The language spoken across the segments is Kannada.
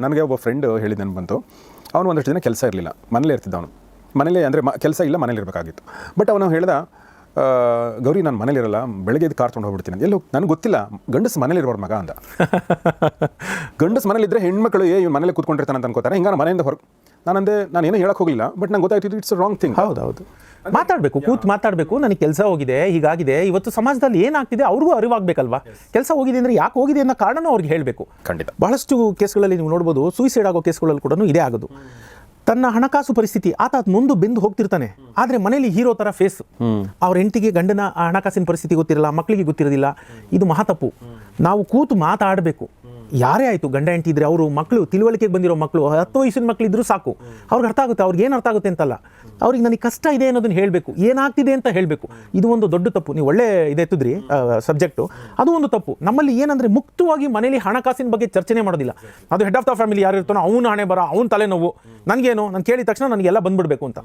ನನಗೆ ಒಬ್ಬ ಫ್ರೆಂಡ್ ಹೇಳಿದ ನೆನಪು ಬಂತು. ಅವನು ಒಂದಷ್ಟು ದಿನ ಕೆಲಸ ಇರಲಿಲ್ಲ, ಮನೇಲೇ ಇರ್ತಿದ್ದ ಅವನು. ಮನೇಲೇ ಅಂದರೆ ಕೆಲಸ ಇಲ್ಲ, ಮನೇಲಿ ಇರಬೇಕಾಗಿತ್ತು. ಬಟ್ ಅವನು ಹೇಳ್ದ, ಗೌರಿ ನಾನು ಮನೇಲಿರಲ್ಲ, ಬೆಳಗ್ಗೆ ಕಾರ್ ತೊಗೊಂಡು ಹೋಗ್ಬಿಡ್ತೀನಿ. ಎಲ್ಲೋ ನನಗೆ ಗೊತ್ತಿಲ್ಲ, ಗಂಡಸು ಮನೇಲಿರೋರು ಮಗ ಅಂದ. ಗಂಡಸು ಮನೇಲಿದ್ದರೆ ಹೆಣ್ಮಕ್ಳು ಇವ್ನು ಮನೇಲಿ ಕೂತ್ಕೊಂಡಿರ್ತಾನೆ ಅಂತ ಅನ್ಕೋತಾರೆ. ಹಿಂಗೆ ಮನೆಯಿಂದ ಹೊರಗೆ ನಾನು ಏನೂ ಹೇಳಕ್ಕೆ ಹೋಗಲಿಲ್ಲ, ಬಟ್ ನಂಗೆ ಗೊತ್ತಾಯ್ತು ಇಟ್ಸ್ ರಾಂಗ್ ಥಿಂಗ್. ಹೌದು, ಮಾತಾಡಬೇಕು, ಕೂತು ಮಾತಾಡಬೇಕು. ನನಗೆ ಕೆಲಸ ಹೋಗಿದೆ, ಹೀಗಾಗಿದೆ, ಇವತ್ತು ಸಮಾಜದಲ್ಲಿ ಏನಾಗ್ತಿದೆ ಅವ್ರಿಗೂ ಅರಿವಾಗಬೇಕಲ್ವಾ. ಕೆಲಸ ಹೋಗಿದೆ ಅಂದರೆ ಯಾಕೆ ಹೋಗಿದೆ ಅನ್ನೋ ಕಾರಣನೂ ಅವ್ರಿಗೆ ಹೇಳಬೇಕು. ಖಂಡಿತ. ಬಹಳಷ್ಟು ಕೇಸ್ಗಳಲ್ಲಿ ನೀವು ನೋಡ್ಬೋದು, ಸೂಸೈಡ್ ಆಗೋ ಕೇಸ್ಗಳಲ್ಲಿ ಕೂಡ ಇದೇ ಆಗೋದು. ತನ್ನ ಹಣಕಾಸು ಪರಿಸ್ಥಿತಿ ಆತ ಮುಂದೆ ಬೆಂದು ಹೋಗ್ತಿರ್ತಾನೆ, ಆದರೆ ಮನೇಲಿ ಹೀರೋ ಥರ ಫೇಸ್. ಅವ್ರ ಹೆಂಡತಿಗೆ ಗಂಡನ ಹಣಕಾಸಿನ ಪರಿಸ್ಥಿತಿ ಗೊತ್ತಿರಲ್ಲ, ಮಕ್ಕಳಿಗೆ ಗೊತ್ತಿರೋದಿಲ್ಲ. ಇದು ಮಹಾ ತಪ್ಪು. ನಾವು ಕೂತು ಮಾತಾಡಬೇಕು. ಯಾರೇ ಆಯಿತು, ಗಂಡ ಹೆಂಡತಿ ಇದ್ರೆ ಅವರು ಮಕ್ಕಳು, ತಿಳುವಳಿಕೆಗೆ ಬಂದಿರೋ ಮಕ್ಕಳು, 10 ವಯಸ್ಸಿನ ಮಕ್ಕಳಿದ್ರು ಸಾಕು, ಅವ್ರಿಗೆ ಅರ್ಥ ಆಗುತ್ತೆ. ಅವ್ರಿಗೆ ಏನು ಅರ್ಥ ಆಗುತ್ತೆ ಅಂತಲ್ಲ, ಅವ್ರಿಗೆ ನನಗೆ ಕಷ್ಟ ಇದೆ ಅನ್ನೋದನ್ನ ಹೇಳಬೇಕು, ಏನಾಗ್ತಿದೆ ಅಂತ ಹೇಳಬೇಕು. ಇದು ಒಂದು ದೊಡ್ಡ ತಪ್ಪು. ನೀವು ಒಳ್ಳೆ ಇದೆತ್ತಿದ್ರಿ ಸಬ್ಜೆಕ್ಟು, ಅದು ಒಂದು ತಪ್ಪು. ನಮ್ಮಲ್ಲಿ ಏನಂದರೆ ಮುಕ್ತವಾಗಿ ಮನೇಲಿ ಹಣಕಾಸಿನ ಬಗ್ಗೆ ಚರ್ಚೆನೇ ಮಾಡೋದಿಲ್ಲ. ಅದು ಹೆಡ್ ಆಫ್ ದ ಫ್ಯಾಮಿಲಿ ಯಾರು ಇರ್ತಾನೋ ಅವನು ಹಣೆ ಬರ, ಅವ್ನ ತಲೆನೋವು, ನನಗೇನು, ನಾನು ಕೇಳಿದ ತಕ್ಷಣ ನನಗೆಲ್ಲ ಬಂದ್ಬಿಡಬೇಕು ಅಂತ.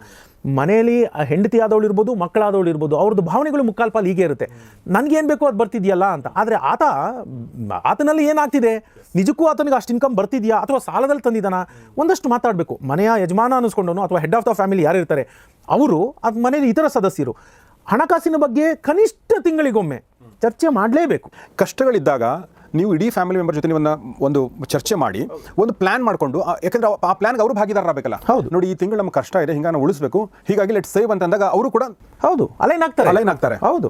ಮನೇಲಿ ಹೆಂಡತಿ ಆದವಳು ಇರ್ಬೋದು, ಮಕ್ಕಳಾದವಳು ಇರ್ಬೋದು, ಅವ್ರದ್ದು ಭಾವನೆಗಳು ಮುಕ್ಕಾಲು ಪಾಲು ಹೀಗೆ ಇರುತ್ತೆ. ನನಗೇನು ಬೇಕೋ ಅದು ಬರ್ತಿದೆಯಲ್ಲ ಅಂತ. ಆದರೆ ಆತನಲ್ಲಿ ಏನಾಗ್ತಿದೆ, ನಿಜಕ್ಕೂ ಆತನಿಗೆ ಅಷ್ಟು ಇನ್ಕಮ್ ಬರ್ತಿದೆಯಾ ಅಥವಾ ಸಾಲದಲ್ಲಿ ತಂದಿದ್ದಾನ, ಒಂದಷ್ಟು ಮಾತಾಡಬೇಕು. ಮನೆಯ ಯಜಮಾನ ಅನ್ನಿಸ್ಕೊಂಡವನು ಅಥವಾ ಹೆಡ್ ಆಫ್ ದ ಫ್ಯಾಮಿಲಿ ಯಾರು ಇರ್ತಾರೆ ಅವರು, ಅದು ಮನೇಲಿ ಇತರ ಸದಸ್ಯರು ಹಣಕಾಸಿನ ಬಗ್ಗೆ ಕನಿಷ್ಠ ತಿಂಗಳಿಗೊಮ್ಮೆ ಚರ್ಚೆ ಮಾಡಲೇಬೇಕು. ಕಷ್ಟಗಳಿದ್ದಾಗ ನೀವು ಇಡೀ ಫ್ಯಾಮಿಲಿ ಮೆಂಬರ್ ಜೊತೆ ಒಂದು ಚರ್ಚೆ ಮಾಡಿ ಒಂದು ಪ್ಲಾನ್ ಮಾಡಿಕೊಂಡು, ಯಾಕಂದ್ರೆ ಆ ಪ್ಲಾನ್ಗೆ ಅವರು ಭಾಗಿದಾರರಾಗಬೇಕಲ್ಲ. ಹೌದು, ನೋಡಿ ಈ ತಿಂಗಳು ನಮ್ಗೆ ಕಷ್ಟ ಇದೆ, ಹಿಂಗೆ ನಾವು ಉಳಿಸ್ಬೇಕು, ಹೀಗಾಗಿ ಲೆಟ್ ಸೇವ್ ಅಂತ ಅಂದಾಗ ಅವರು ಕೂಡ ಹೌದು ಅಲೈನ್ ಆಗ್ತಾರೆ. ಹೌದು.